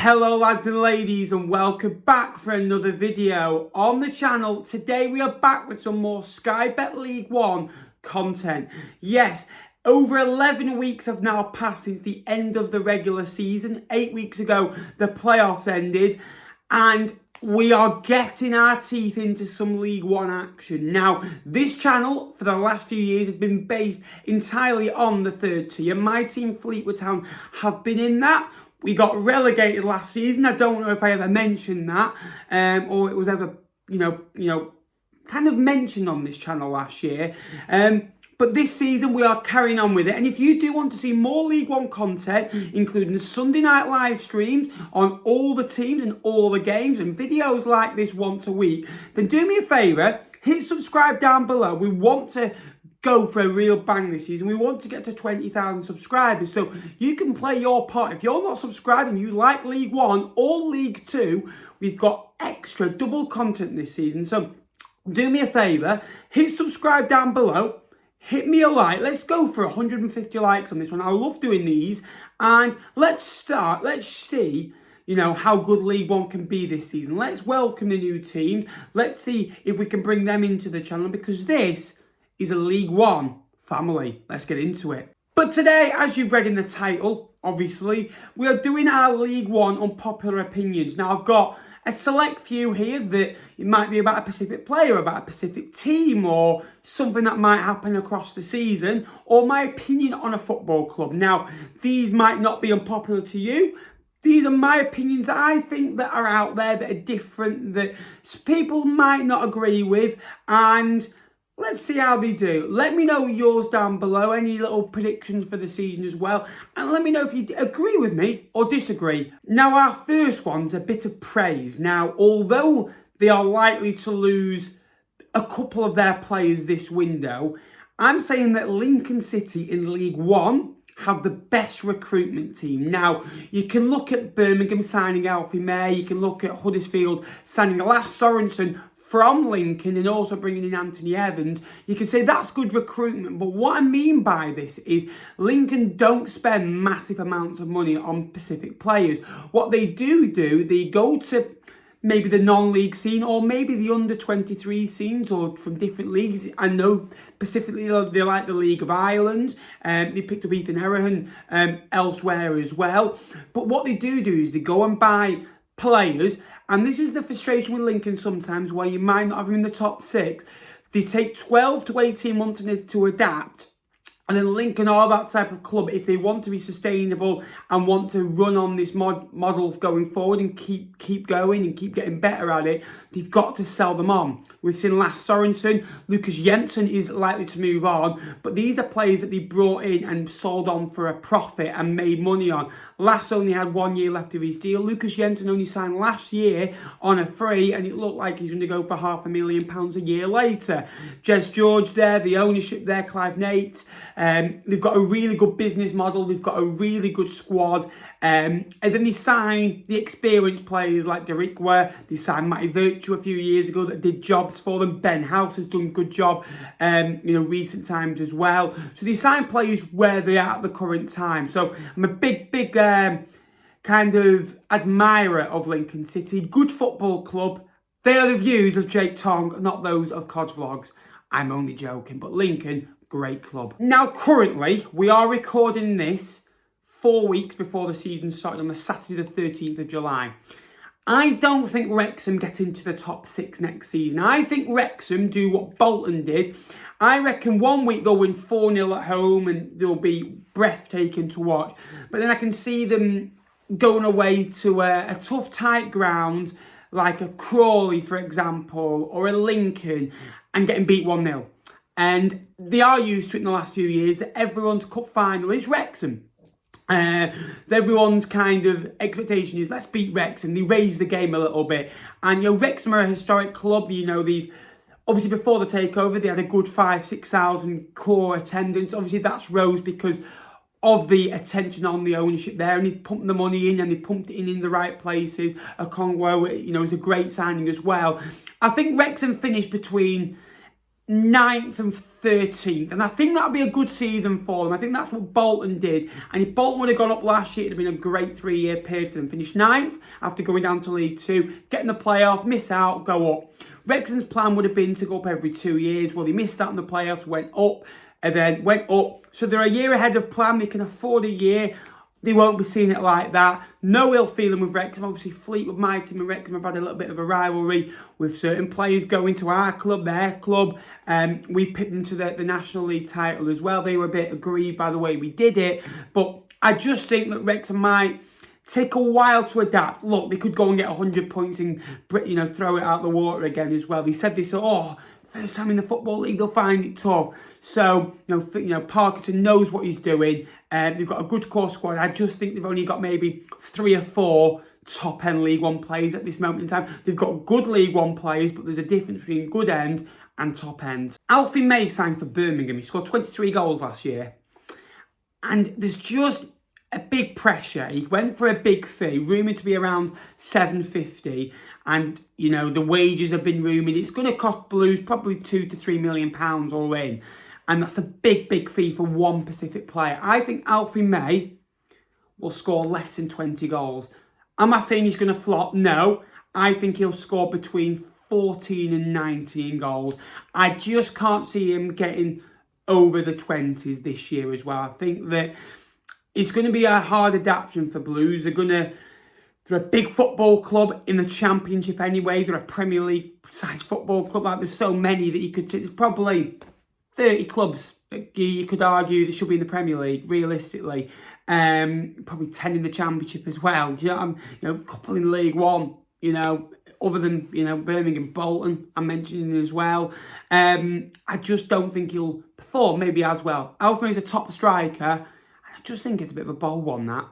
Hello lads and ladies, and welcome back for another video on the channel. Today we are back with some more Sky Bet League One content. Yes, over 11 weeks have now passed since the end of the regular season. 8 weeks ago the playoffs ended and we are getting our teeth into some League One action. Now, this channel for the last few years has been based entirely on the third tier. My team Fleetwood Town have been in that. We got relegated last season. I don't know if I ever mentioned that, or it was ever, kind of mentioned on this channel last year. But this season we are carrying on with it. And if you do want to see more League One content, including Sunday night live streams on all the teams and all the games and videos like this once a week, then do me a favour, hit subscribe down below. We want to go for a real bang this season. We want to get to 20,000 subscribers, so you can play your part. If you're not subscribing, you like League One or League Two, we've got extra double content this season. So do me a favour, hit subscribe down below, hit me a like. Let's go for 150 likes on this one. I love doing these, and let's see how good League One can be this season. Let's welcome the new teams. Let's see if we can bring them into the channel, because this is a League One family. Let's get into it. But today, as you've read in the title, obviously, we are doing our League One unpopular opinions. Now, I've got a select few here that it might be about a specific player, about a specific team, or something that might happen across the season, or my opinion on a football club. Now, these might not be unpopular to you. These are my opinions that I think that are out there, that are different, that people might not agree with, and let's see how they do. Let me know yours down below, any little predictions for the season as well. And let me know if you agree with me or disagree. Now, our first one's a bit of praise. Now, although they are likely to lose a couple of their players this window, I'm saying that Lincoln City in League One have the best recruitment team. Now, you can look at Birmingham signing Alfie May. You can look at Huddersfield signing Lasse Sorensen from Lincoln and also bringing in Anthony Evans. You can say that's good recruitment, but what I mean by this is Lincoln don't spend massive amounts of money on specific players. What they do, they go to maybe the non-league scene, or maybe the under-23 scenes, or from different leagues. I know specifically they like the League of Ireland. They picked up Ethan Herahan elsewhere as well. But what they do is they go and buy players, and this is the frustration with Lincoln sometimes, where you might not have them in the top six. They take 12 to 18 months to adapt. And then Lincoln are that type of club, if they want to be sustainable and want to run on this model going forward and keep going and keep getting better at it, they've got to sell them on. We've seen Lasse Sorensen, Lucas Jensen is likely to move on, but these are players that they brought in and sold on for a profit and made money on. Lasse only had 1 year left of his deal. Lucas Jensen only signed last year on a free, and it looked like he's going to go for £500,000 a year later. Jez George there, the ownership there, Clive Nates. They've got a really good business model. They've got a really good squad. And then they sign the experienced players like Derrickwa. They signed Matty Virtue a few years ago that did jobs for them. Ben House has done a good job, recent times as well. So they sign players where they are at the current time. So I'm a big kind of admirer of Lincoln City. Good football club. They are the views of Jake Tong, not those of Cod's Vlogs. I'm only joking, but Lincoln, great club. Now, currently, we are recording this 4 weeks before the season started on the Saturday the 13th of July. I don't think Wrexham get into the top six next season. I think Wrexham do what Bolton did. I reckon 1 week they'll win 4-0 at home and they'll be breathtaking to watch. But then I can see them going away to a tough, tight ground like a Crawley, for example, or a Lincoln, and getting beat 1-0. And they are used to it in the last few years that everyone's cup final is Wrexham. Everyone's kind of expectation is, let's beat Wrexham. They raise the game a little bit. And, Wrexham are a historic club. They've obviously, before the takeover, they had a good 5,000-6,000 core attendance. Obviously, that's rose because of the attention on the ownership there, and they pumped the money in, and they pumped it in the right places. Okongwo, is a great signing as well. I think Wrexham finished between 9th and 13th. And I think that'll be a good season for them. I think that's what Bolton did. And if Bolton would have gone up last year, it would have been a great 3-year period for them. Finish 9th after going down to League Two, get in the playoff, miss out, go up. Wrexham's plan would have been to go up every 2 years. Well, they missed out in the playoffs, went up, and then went up. So they're a year ahead of plan. They can afford a year. They won't be seeing it like that. No ill feeling with Wrexham. Obviously, Fleetwood, my team and Wrexham have had a little bit of a rivalry with certain players going to our club, their club. We picked them to the National League title as well. They were a bit aggrieved by the way we did it. But I just think that Wrexham might take a while to adapt. Look, they could go and get 100 points and, throw it out the water again as well. They said this, first time in the Football League, they'll find it tough. So, Parkinson knows what he's doing. They've got a good core squad. I just think they've only got maybe 3 or 4 top-end League One players at this moment in time. They've got good League One players, but there's a difference between good end and top end. Alfie May signed for Birmingham. He scored 23 goals last year. And there's just a big pressure. He went for a big fee, rumoured to be around $750. And, the wages have been rumoured. It's going to cost Blues probably £2 to £3 million all in. And that's a big, big fee for one specific player. I think Alfie May will score less than 20 goals. Am I saying he's going to flop? No. I think he'll score between 14 and 19 goals. I just can't see him getting over the 20s this year as well. I think that it's going to be a hard adaptation for Blues. They're a big football club in the Championship anyway. They're a Premier League-sized football club. There's so many that you could take. There's probably 30 clubs that you could argue they should be in the Premier League, realistically. Probably 10 in the Championship as well. A couple in League One, other than, Birmingham, Bolton, I'm mentioning as well. I just don't think he'll perform maybe as well. Alfie is a top striker. I just think it's a bit of a bold one, that.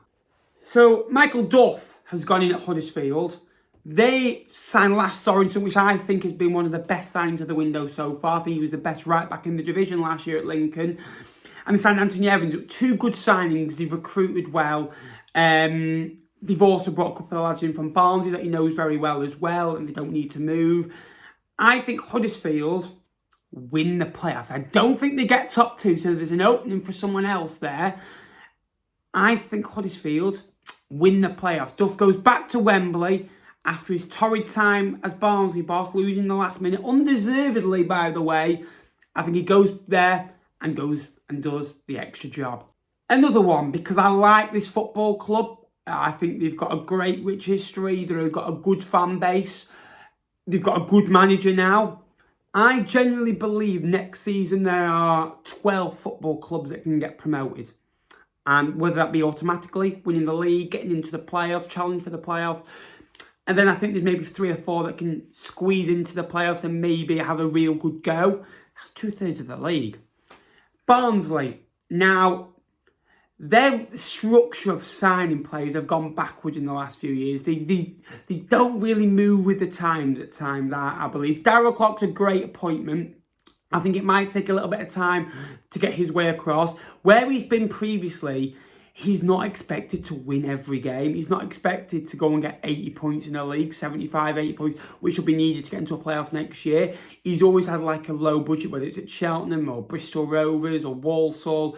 So, Michael Duff has gone in at Huddersfield. They signed Lars Sorensen, which I think has been one of the best signings of the window so far. I think he was the best right back in the division last year at Lincoln. And they signed Anthony Evans. 2 good signings. They've recruited well. They've also brought a couple of lads in from Barnsley that he knows very well as well, and they don't need to move. I think Huddersfield win the playoffs. I don't think they get top 2, so there's an opening for someone else there. I think Huddersfield win the playoffs. Duff goes back to Wembley after his torrid time as Barnsley boss, losing the last minute, undeservedly, by the way. I think he goes there and does the extra job. Another one, because I like this football club. I think they've got a great, rich history. They've got a good fan base. They've got a good manager now. I genuinely believe next season there are 12 football clubs that can get promoted. And whether that be automatically winning the league, getting into the playoffs, challenge for the playoffs. And then I think there's maybe 3 or 4 that can squeeze into the playoffs and maybe have a real good go. That's 2/3 of the league. Barnsley. Now, their structure of signing players have gone backwards in the last few years. They don't really move with the times at times, I believe. Darrell Clark's a great appointment. I think it might take a little bit of time to get his way across. Where he's been previously, he's not expected to win every game. He's not expected to go and get 80 points in a league, 75, 80 points, which will be needed to get into a playoff next year. He's always had like a low budget, whether it's at Cheltenham or Bristol Rovers or Walsall.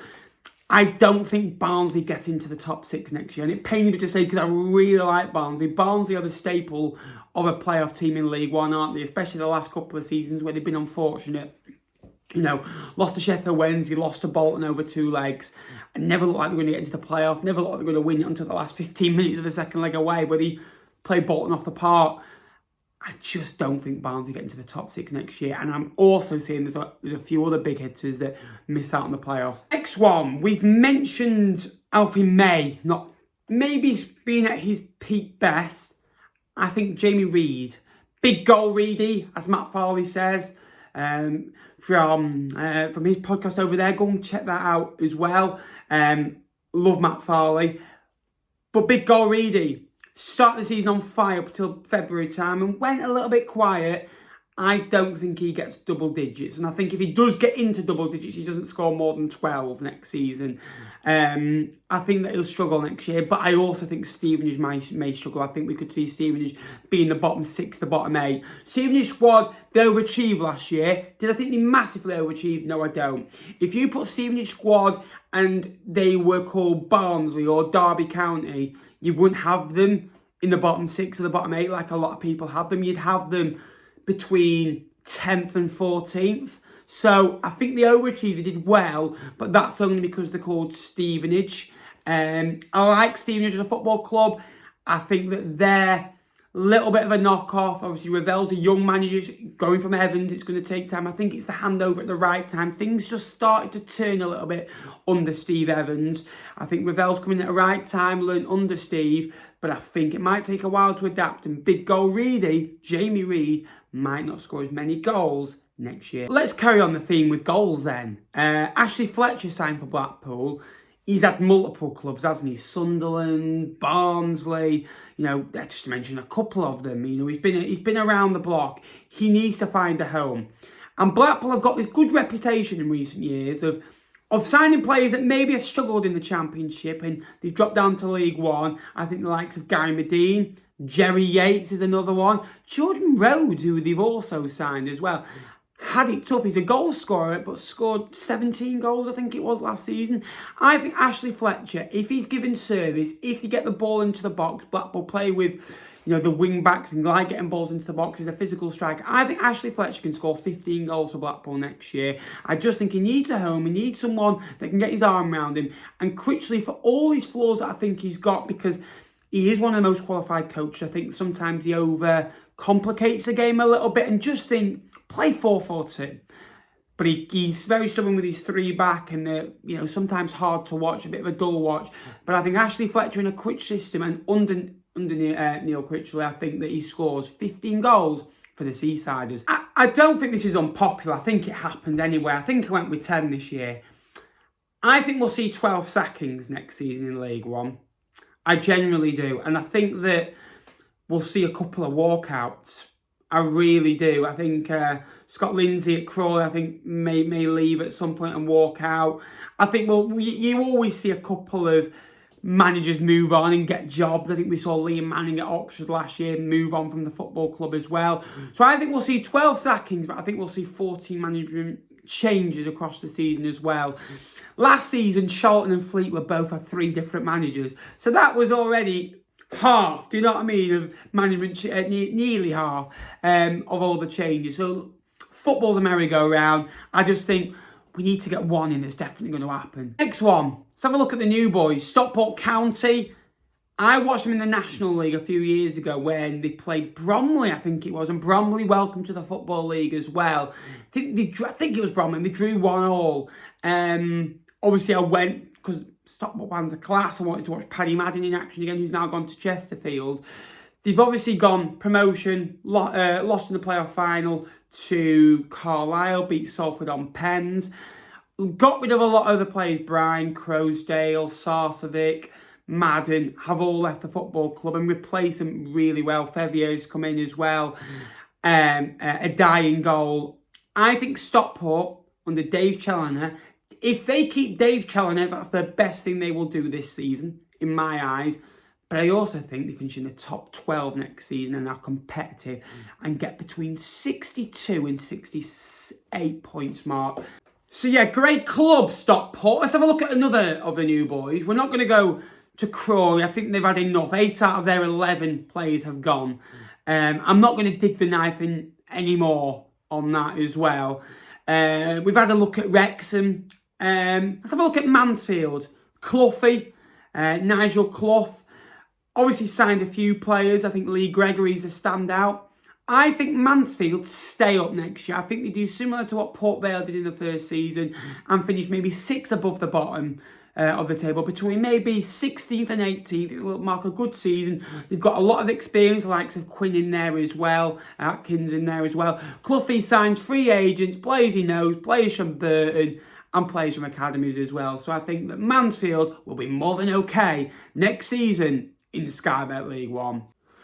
I don't think Barnsley get into the top 6 next year. And it pains me to say because I really like Barnsley. Barnsley are the staple of a playoff team in League One, aren't they? Especially the last couple of seasons where they've been unfortunate. Lost to Sheffield Wednesday, lost to Bolton over 2 legs, and never looked like they were going to get into the playoff, never looked like they were going to win it until the last 15 minutes of the second leg away, where they played Bolton off the park. I just don't think Barnsley get into the top 6 next year, and I'm also seeing there's a few other big hitters that miss out on the playoffs. Next one, we've mentioned Alfie May, not maybe being at his peak best. I think Jamie Reid, big goal Reedy, as Matt Farley says. From his podcast over there. Go and check that out as well. Love Matt Farley. But big goal Reedy. Start the season on fire up until February time and went a little bit quiet. I don't think he gets double digits. And I think if he does get into double digits, he doesn't score more than 12 next season. I think that he'll struggle next year, but I also think Stevenage may struggle. I think we could see Stevenage being the bottom 6, the bottom 8. Stevenage squad, they overachieved last year. Did I think they massively overachieved? No, I don't. If you put Stevenage squad and they were called Barnsley or Derby County, you wouldn't have them in the bottom 6 or the bottom 8 like a lot of people have them. You'd have them between 10th and 14th. So I think they overachieved, they did well, but that's only because they're called Stevenage. I like Stevenage as a football club. I think that they're a little bit of a knockoff. Obviously, Ravel's a young manager going from Evans. It's going to take time. I think it's the handover at the right time. Things just started to turn a little bit under Steve Evans. I think Ravel's coming at the right time, learn under Steve, but I think it might take a while to adapt. And big goal Reid, Jamie Reid, might not score as many goals next year. Let's carry on the theme with goals then. Ashley Fletcher signed for Blackpool. He's had multiple clubs, hasn't he? Sunderland, Barnsley, just to mention a couple of them. He's been around the block. He needs to find a home. And Blackpool have got this good reputation in recent years of signing players that maybe have struggled in the Championship and they've dropped down to League One. I think the likes of Gary Medine, Jerry Yates is another one. Jordan Rhodes, who they've also signed as well, had it tough. He's a goal scorer, but scored 17 goals, I think it was, last season. I think Ashley Fletcher, if he's given service, if you get the ball into the box, Blackpool play with, the wing backs and like getting balls into the box, he's a physical striker. I think Ashley Fletcher can score 15 goals for Blackpool next year. I just think he needs a home. He needs someone that can get his arm around him. And Critchley, for all his flaws that I think he's got, because he is one of the most qualified coaches, I think sometimes he over complicates the game a little bit and just think, play 4-4-2. But he's very stubborn with his 3-back and they're, sometimes hard to watch, a bit of a dull watch. But I think Ashley Fletcher in a Critch system and under Neil Critchley, I think that he scores 15 goals for the Seasiders. I don't think this is unpopular. I think it happened anyway. I think I went with 10 this year. I think we'll see 12 sackings next season in League One. I genuinely do. And I think that we'll see a couple of walkouts. I really do. I think Scott Lindsay at Crawley, I think, may leave at some point and walk out. I think, you always see a couple of managers move on and get jobs. I think we saw Liam Manning at Oxford last year move on from the football club as well. So I think we'll see 12 sackings, but I think we'll see 14 management changes across the season as well. Last season, Charlton and Fleet were both had 3 different managers. So that was already half, do you know what I mean, of management, nearly half of all the changes. So football's a merry-go-round. I just think we need to get one in that's definitely going to happen. Next one, let's have a look at the new boys. Stockport County. I watched them in the National League a few years ago when they played Bromley, I think it was, and Bromley welcome to the Football League as well. I think it was Bromley, and they drew 1-1. Obviously, I went because Stockport fans are class. I wanted to watch Paddy Madden in action again, who's now gone to Chesterfield. They've obviously gone promotion, lost in the playoff final to Carlisle, beat Salford on pens. Got rid of a lot of the players, Brian, Crowsdale, Sarcevic, Madden, have all left the football club and replaced them really well. Fevier's come in as well. A dying goal. I think Stockport, under Dave Challoner, if they keep Dave Challoner, that's the best thing they will do this season, in my eyes. But I also think they finish in the top 12 next season and are competitive and get between 62 and 68 points mark. So yeah, great club, Stockport. Let's have a look at another of the new boys. We're not going to go to Crawley. I think they've had enough. 8 out of their 11 players have gone. I'm not going to dig the knife in anymore on that as well. We've had a look at Wrexham. Let's have a look at Mansfield. Cloughie, Nigel Clough. Obviously signed a few players. I think Lee Gregory's a standout. I think Mansfield stay up next year. I think they do similar to what Port Vale did in the first season and finish maybe 6th above the bottom of the table. Between maybe 16th and 18th, it will mark a good season. They've got a lot of experience, the likes of Quinn in there as well, Atkins in there as well. Cloughie signs free agents, players he knows, players from Burton, and players from academies as well. So I think that Mansfield will be more than okay next season in the Sky Bet League One.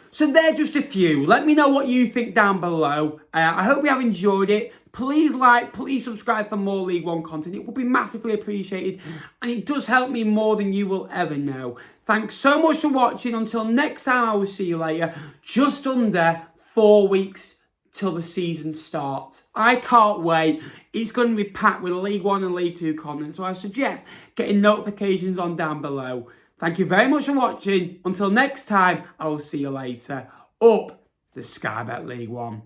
So they're just a few. Let me know what you think down below. I hope you have enjoyed it. Please like, please subscribe for more League One content. It would be massively appreciated, and it does help me more than you will ever know. Thanks so much for watching. Until next time, I will see you later. Just under 4 weeks till the season starts. I can't wait. It's going to be packed with League One and League Two content, so I suggest getting notifications on down below. Thank you very much for watching. Until next time, I will see you later. Up the Sky Bet League One.